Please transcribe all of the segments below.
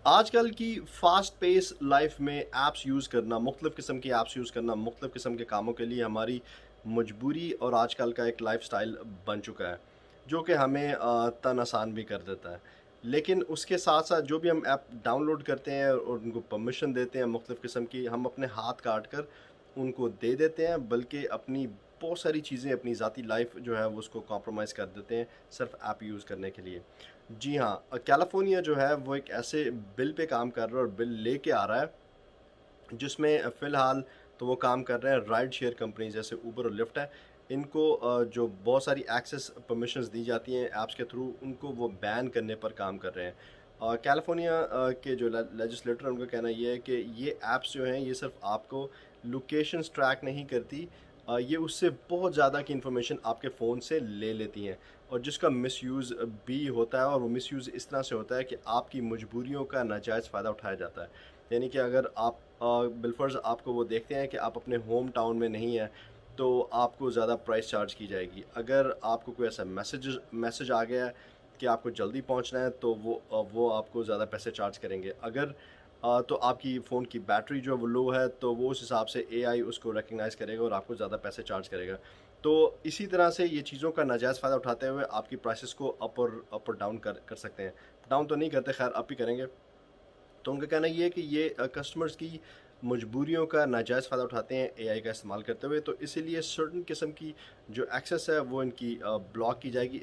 آج کل کی فاسٹ پیس لائف میں ایپس یوز کرنا، مختلف قسم کی ایپس یوز کرنا مختلف قسم کے کاموں کے لیے ہماری مجبوری اور آج کل کا ایک لائف سٹائل بن چکا ہے، جو کہ ہمیں تن آسان بھی کر دیتا ہے۔ لیکن اس کے ساتھ ساتھ جو بھی ہم ایپ ڈاؤن لوڈ کرتے ہیں اور ان کو پرمیشن دیتے ہیں مختلف قسم کی، ہم اپنے ہاتھ کاٹ کر ان کو دے دیتے ہیں، بلکہ اپنی بہت ساری چیزیں، اپنی ذاتی لائف جو ہے وہ اس کو کمپرومائز کر دیتے ہیں صرف ایپ یوز کرنے کے لیے۔ جی ہاں، کیلیفورنیا جو ہے وہ ایک ایسے بل پہ کام کر رہا ہے اور بل لے کے آ رہا ہے جس میں فی الحال تو وہ کام کر رہے ہیں رائڈ شیئر کمپنی جیسے اوبر اور لفٹ ہے، ان کو جو بہت ساری ایکسیس پرمیشنز دی جاتی ہیں ایپس کے تھرو، ان کو وہ بین کرنے پر کام کر رہے ہیں۔ کیلیفورنیا کے جو لیجسلیٹر ہیں ان کا کہنا یہ ہے کہ یہ ایپس جو ہیں یہ صرف آپ کو لوکیشنز ٹریک نہیں کرتی، یہ اس سے بہت زیادہ کی انفارمیشن آپ کے فون سے لے لیتی ہیں، اور جس کا مس یوز بھی ہوتا ہے، اور وہ مس یوز اس طرح سے ہوتا ہے کہ آپ کی مجبوریوں کا ناجائز فائدہ اٹھایا جاتا ہے۔ یعنی کہ اگر آپ بالفرض آپ کو وہ دیکھتے ہیں کہ آپ اپنے ہوم ٹاؤن میں نہیں ہیں تو آپ کو زیادہ پرائس چارج کی جائے گی۔ اگر آپ کو کوئی ایسا میسج آ گیا ہے کہ آپ کو جلدی پہنچنا ہے تو وہ آپ کو زیادہ پیسے چارج کریں گے۔ اگر تو آپ کی فون کی بیٹری جو ہے وہ لو ہے تو وہ اس حساب سے اے آئی اس کو ریکگنائز کرے گا اور آپ کو زیادہ پیسے چارج کرے گا۔ تو اسی طرح سے یہ چیزوں کا ناجائز فائدہ اٹھاتے ہوئے آپ کی پرائسز کو اپ اور ڈاؤن کر سکتے ہیں۔ ڈاؤن تو نہیں کرتے، خیر اپ ہی کریں گے۔ تو ان کا کہنا یہ ہے کہ یہ کسٹمرز کی مجبوریوں کا ناجائز فائدہ اٹھاتے ہیں اے آئی کا استعمال کرتے ہوئے، تو اسی لیے سرٹن قسم کی جو ایکسیس ہے وہ ان کی بلاک کی جائے گی۔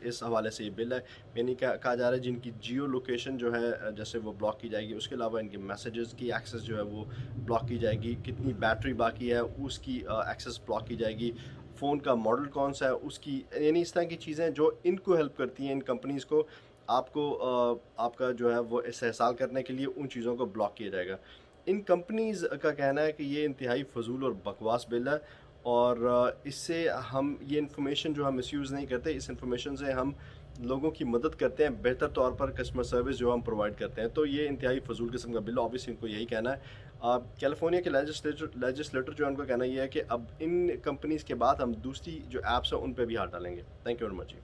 اس حوالے سے یہ بل ہے، یعنی کہا جا رہا ہے جن کی جیو لوکیشن جو ہے جیسے وہ بلاک کی جائے گی، اس کے علاوہ ان کے میسیجز کی ایکسیس جو ہے وہ بلاک کی جائے گی، کتنی بیٹری باقی ہے اس کی ایکسیس بلاک کی جائے گی، فون کا ماڈل کون سا ہے اس کی، یعنی اس طرح کی چیزیں جو ان کو ہیلپ کرتی ہیں، ان کمپنیز کو آپ کو آپ کا جو ہے وہ استحصال کرنے کے لیے ان چیزوں کو بلاک کیا جائے گا۔ ان کمپنیز کا کہنا ہے کہ یہ انتہائی فضول اور بکواس بل ہے، اور اس سے ہم یہ انفارمیشن جو ہم مس یوز نہیں کرتے، اس انفارمیشن سے ہم لوگوں کی مدد کرتے ہیں، بہتر طور پر کسٹمر سروس جو ہم پرووائڈ کرتے ہیں۔ تو یہ انتہائی فضول قسم کا بل، آبویسلی ان کو یہی کہنا ہے۔ کیلیفورنیا کے لیجسلیٹر جو ہے ان کا کہنا یہ ہے کہ اب ان کمپنیز کے بعد ہم دوسری جو ایپس ہیں ان پہ بھی ہاتھ ڈالیں گے۔ Thank you very much G.